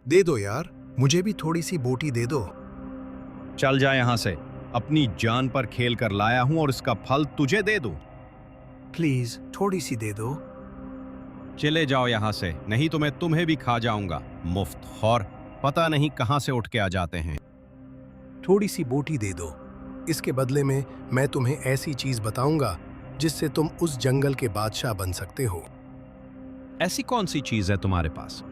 दे दो यार, मुझे भी थोड़ी सी बोटी दे दो। चल जा यहाँ से। अपनी जान पर खेल कर लाया हूं और इसका फल तुझे दे दूं। प्लीज थोड़ी सी दे दो। चले जाओ यहाँ से, नहीं तो मैं तुम्हें भी खा जाऊंगा। मुफ्तखोर, पता नहीं कहां से उठ के आ जाते हैं। थोड़ी सी बोटी दे दो। इसके बदले में मैं तुम्हें ऐसी चीज बताऊंगा जिससे तुम उस जंगल के बादशाह बन सकते हो। ऐसी कौन सी चीज है तुम्हारे पास?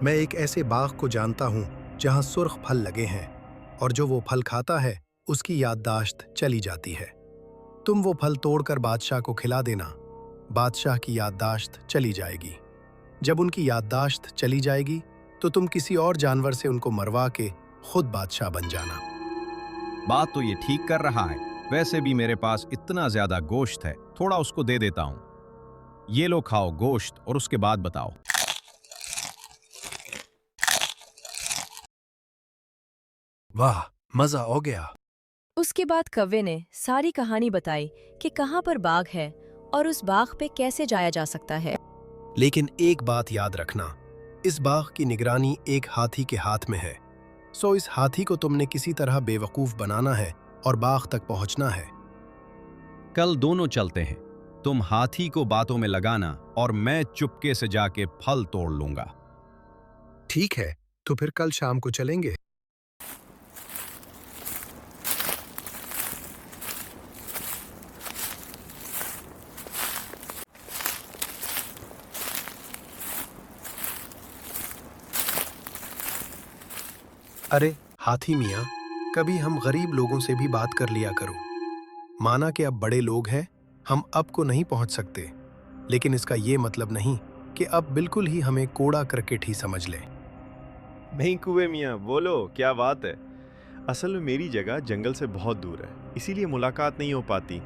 मैं एक ऐसे बाग को जानता हूँ जहाँ सुर्ख फल लगे हैं, और जो वो फल खाता है उसकी याददाश्त चली जाती है। तुम वो फल तोड़कर बादशाह को खिला देना। बादशाह की याददाश्त चली जाएगी। जब उनकी याददाश्त चली जाएगी तो तुम किसी और जानवर से उनको मरवा के खुद बादशाह बन जाना। बात तो ये ठीक कर रहा है। वैसे भी मेरे पास इतना ज्यादा गोश्त है, थोड़ा उसको दे देता हूं। ये लो खाओ गोश्त और उसके बाद बताओ। वाह, मजा आ गया। उसके बाद कव्वे ने सारी कहानी बताई कि कहाँ पर बाग है और उस बाग पे कैसे जाया जा सकता है। लेकिन एक बात याद रखना, इस बाग की निगरानी एक हाथी के हाथ में है। सो इस हाथी को तुमने किसी तरह बेवकूफ बनाना है और बाग तक पहुंचना है। कल दोनों चलते हैं। तुम हाथी को बातों में लगाना और मैं चुपके से जाके फल तोड़ लूंगा। ठीक है, तो फिर कल शाम को चलेंगे। अरे हाथी मियाँ, कभी हम गरीब लोगों से भी बात कर लिया करो। माना कि अब बड़े लोग हैं, हम अब को नहीं पहुंच सकते, लेकिन इसका ये मतलब नहीं कि अब बिल्कुल ही हमें कोड़ा क्रिकेट ही समझ ले। नहीं कुएं मियाँ, बोलो क्या बात है। असल में मेरी जगह जंगल से बहुत दूर है, इसीलिए मुलाकात नहीं हो पाती।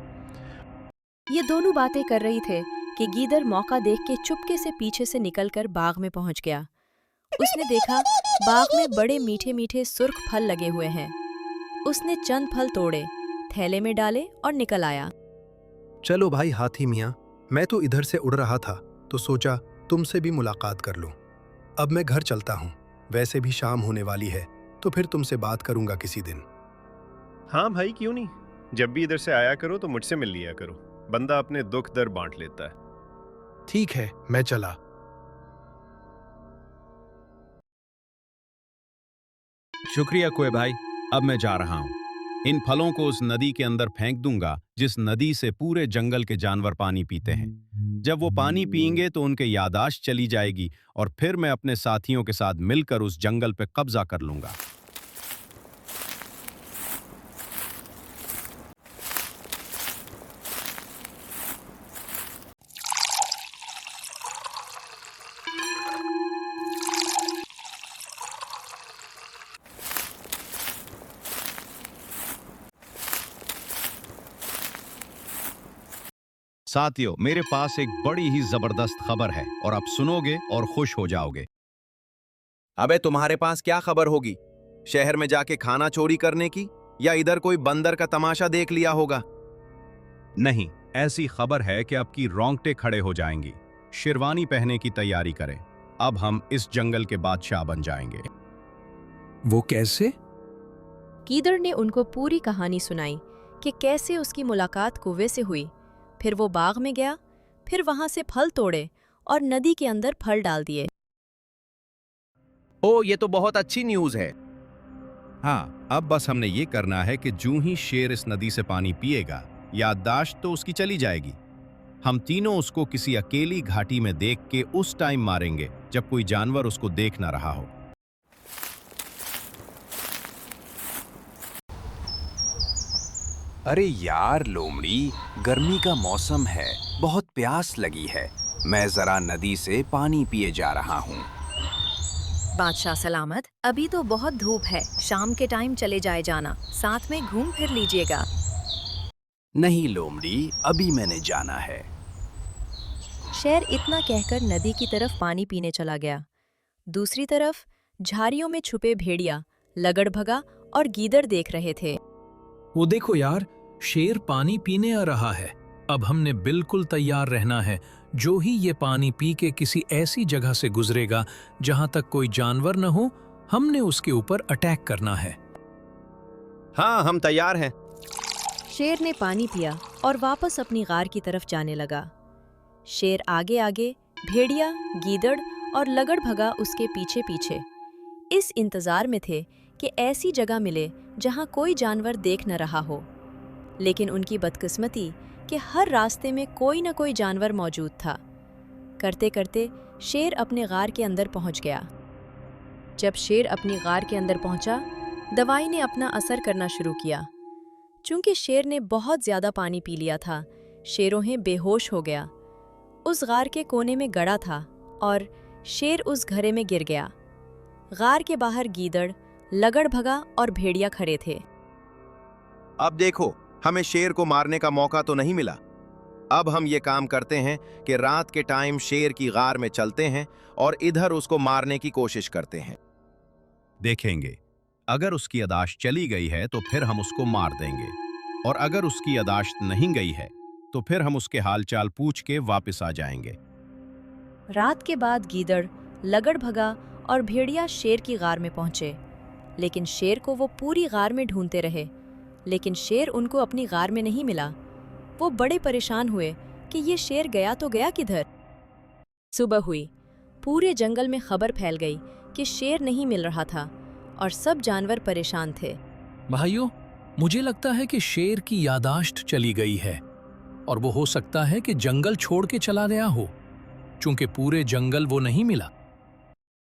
ये दोनों बातें कर रही थे कि गीदड़ मौका देख के चुपके से पीछे से निकलकर बाग में पहुंच गया। उसने देखा बाग में बड़े मीठे मीठे सुर्ख फल लगे हुए हैं। उसने चंद फल तोड़े, थैले में डाले और निकल आया। चलो भाई हाथी मियाँ, मैं तो इधर से उड़ रहा था तो सोचा तुमसे भी मुलाकात कर लूं। अब मैं घर चलता हूँ, वैसे भी शाम होने वाली है, तो फिर तुमसे बात करूंगा किसी दिन। हाँ भाई, क्यों नहीं। जब भी इधर से आया करो तो मुझसे मिल लिया करो। बंदा अपने दुख दर्द बांट लेता है। ठीक है, मैं चला। शुक्रिया कुए भाई, अब मैं जा रहा हूं। इन फलों को उस नदी के अंदर फेंक दूंगा जिस नदी से पूरे जंगल के जानवर पानी पीते हैं। जब वो पानी पिएंगे तो उनके याददाश्त चली जाएगी और फिर मैं अपने साथियों के साथ मिलकर उस जंगल पे कब्जा कर लूंगा। साथियों, मेरे पास एक बड़ी ही जबरदस्त खबर है और आप सुनोगे और खुश हो जाओगे। अबे तुम्हारे पास क्या खबर होगी? शहर में जाके खाना चोरी करने की, या इधर कोई बंदर का तमाशा देख लिया होगा? नहीं, ऐसी खबर है कि आपकी रोंगटे खड़े हो जाएंगी। शेरवानी पहनने की तैयारी करें। अब हम इस जंगल के बादशाह बन जाएंगे। वो कैसे? गीदड़ ने उनको पूरी कहानी सुनाई कि कैसे उसकी मुलाकात कुएं से हुई। फिर वो बाग में गया, फिर वहां से फल तोड़े और नदी के अंदर फल डाल दिए। ओ, ये तो बहुत अच्छी न्यूज़ है। हाँ, अब बस हमने ये करना है कि जूं ही शेर इस नदी से पानी पिएगा, याददाश्त तो उसकी चली जाएगी। हम तीनों उसको किसी अकेली घाटी में देख के उस टाइम मारेंगे जब कोई जानवर उसको देख ना रहा हो। अरे यार लोमड़ी, गर्मी का मौसम है, बहुत प्यास लगी है। मैं जरा नदी से पानी पिए जा रहा हूँ। बादशाह सलामत, अभी तो बहुत धूप है, शाम के टाइम चले जाए जाना, साथ में घूम फिर लीजिएगा। नहीं लोमड़ी, अभी मैंने जाना है। शेर इतना कहकर नदी की तरफ पानी पीने चला गया। दूसरी तरफ झाड़ियों में छुपे भेड़िया लगड़भगा और गीदड़ देख रहे थे। वो देखो यार, शेर पानी पीने आ रहा है। अब हमने बिल्कुल तैयार रहना है, जो ही ये पानी पी के किसी ऐसी जगह से गुजरेगा जहां तक कोई जानवर न हो, हमने उसके ऊपर अटैक करना है। हाँ, हम तैयार हैं। शेर ने पानी पिया और वापस अपनी गार की तरफ जाने लगा। शेर आगे आगे, भेड़िया, गीदड़ और लगड़भगा उसके पीछे पीछे इस इंतजार में थे कि ऐसी जगह मिले जहां कोई जानवर देख न रहा हो। लेकिन उनकी बदकिस्मती कि हर रास्ते में कोई न कोई जानवर मौजूद था। करते करते शेर अपने गार के अंदर पहुंच गया। जब शेर अपनी गार के अंदर पहुंचा, दवाई ने अपना असर करना शुरू किया। चूंकि शेर ने बहुत ज्यादा पानी पी लिया था, शेरों बेहोश हो गया। उस गार के कोने में गड़ा था और शेर उस घरे में गिर गया। गार के बाहर गीदड़, लगड़भगा और भेड़िया खड़े थे। अब देखो, हमें शेर को मारने का मौका तो नहीं मिला। अब हम ये काम करते हैं कि रात के टाइम शेर की गार में चलते हैं और इधर उसको मारने की कोशिश करते हैं। देखेंगे, अगर उसकी यादाश्त चली गई है तो फिर हम उसको मार देंगे, और अगर उसकी यादाश्त नहीं गई है तो फिर हम उसके हालचाल पूछ के वापस आ जाएंगे। रात के बाद गीदड़, लगड़भगा और भेड़िया शेर की गार में पहुंचे। लेकिन शेर को वो पूरी गार में ढूंढते रहे, लेकिन शेर उनको अपनी गार में नहीं मिला। वो बड़े परेशान हुए कि ये शेर गया तो गया किधर। सुबह हुई, पूरे जंगल में खबर फैल गई कि शेर नहीं मिल रहा था और सब जानवर परेशान थे। भाइयों, मुझे लगता है कि शेर की यादाश्त चली गई है और वो हो सकता है कि जंगल छोड़ के चला गया हो, चूंकि पूरे जंगल वो नहीं मिला।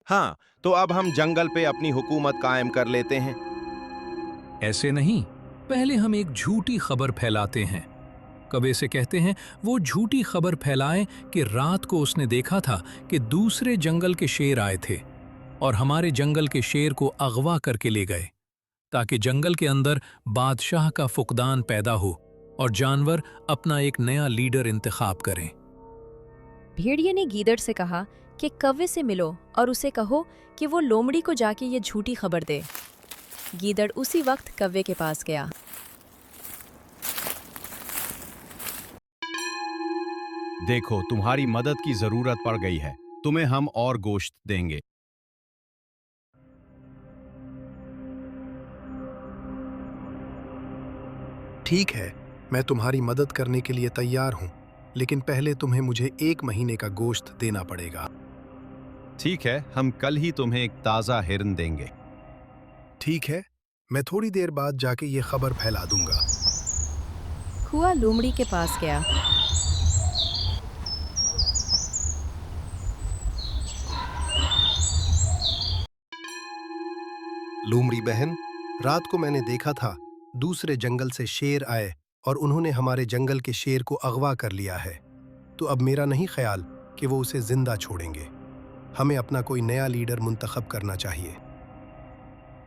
हाँ, तो अब हम जंगल पे अपनी हुकूमत कायम कर लेते हैं। ऐसे नहीं, पहले हम एक झूठी खबर फैलाते हैं। कौवे से कहते हैं वो झूठी खबर फैलाए कि रात को उसने देखा था कि दूसरे जंगल के शेर आए थे और हमारे जंगल के शेर को अगवा करके ले गए, ताकि जंगल के अंदर बादशाह का फुकदान पैदा हो और जानवर अपना एक नया लीडर इंतखाब करें। भेड़िए ने गीदड़ से कहा कि कौवे से मिलो और उसे कहो कि वो लोमड़ी को जाके ये झूठी खबर दे। गीदड़ उसी वक्त कौवे के पास गया। देखो, तुम्हारी मदद की जरूरत पड़ गई है, तुम्हें हम और गोश्त देंगे। ठीक है, मैं तुम्हारी मदद करने के लिए तैयार हूं, लेकिन पहले तुम्हें मुझे 1 महीने का गोश्त देना पड़ेगा। ठीक है, हम कल ही तुम्हें एक ताज़ा हिरन देंगे। ठीक है, मैं थोड़ी देर बाद जाके ये खबर फैला दूंगा। कुआ लोमड़ी के पास गया। लोमड़ी बहन, रात को मैंने देखा था दूसरे जंगल से शेर आए और उन्होंने हमारे जंगल के शेर को अगवा कर लिया है। तो अब मेरा नहीं ख्याल कि वो उसे जिंदा छोड़ेंगे। हमें अपना कोई नया लीडर मुंतखब करना चाहिए।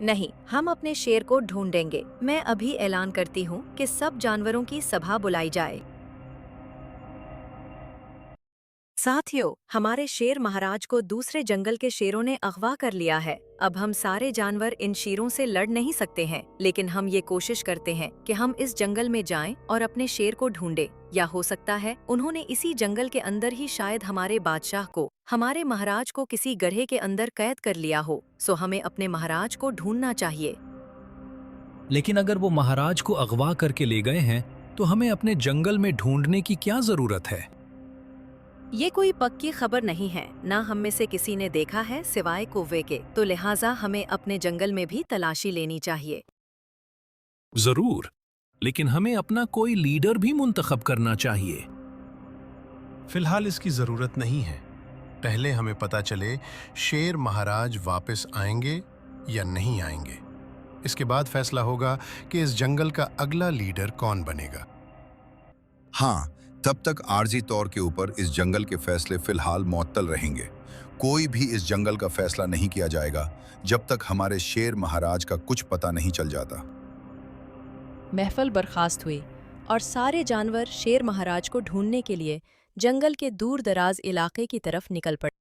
नहीं, हम अपने शेर को ढूंढेंगे। मैं अभी ऐलान करती हूँ कि सब जानवरों की सभा बुलाई जाए। साथियों, हमारे शेर महाराज को दूसरे जंगल के शेरों ने अगवा कर लिया है। अब हम सारे जानवर इन शेरों से लड़ नहीं सकते हैं, लेकिन हम ये कोशिश करते हैं कि हम इस जंगल में जाएं और अपने शेर को ढूंढें। या हो सकता है उन्होंने इसी जंगल के अंदर ही शायद हमारे बादशाह को, हमारे महाराज को किसी गड्ढे के अंदर कैद कर लिया हो। सो हमें अपने महाराज को ढूंढना चाहिए। लेकिन अगर वो महाराज को अगवा करके ले गए हैं तो हमें अपने जंगल में ढूंढने की क्या जरूरत है? ये कोई पक्की खबर नहीं है, ना हम में से किसी ने देखा है सिवाय कौवे के, तो लिहाजा हमें अपने जंगल में भी तलाशी लेनी चाहिए। जरूर, लेकिन हमें अपना कोई लीडर भी मुंतखब करना चाहिए। फिलहाल इसकी जरूरत नहीं है। पहले हमें पता चले शेर महाराज वापस आएंगे या नहीं आएंगे। इसके बाद फैसला होगा कि इस जंगल का अगला लीडर कौन बनेगा। हाँ, तब तक आर्जी तौर के ऊपर इस जंगल के फैसले फिलहाल मुअत्तल रहेंगे। कोई भी इस जंगल का फैसला नहीं किया जाएगा जब तक हमारे शेर महाराज का कुछ पता नहीं चल जाता। महफिल बर्खास्त हुई और सारे जानवर शेर महाराज को ढूंढने के लिए जंगल के दूर दराज इलाके की तरफ निकल पड़े।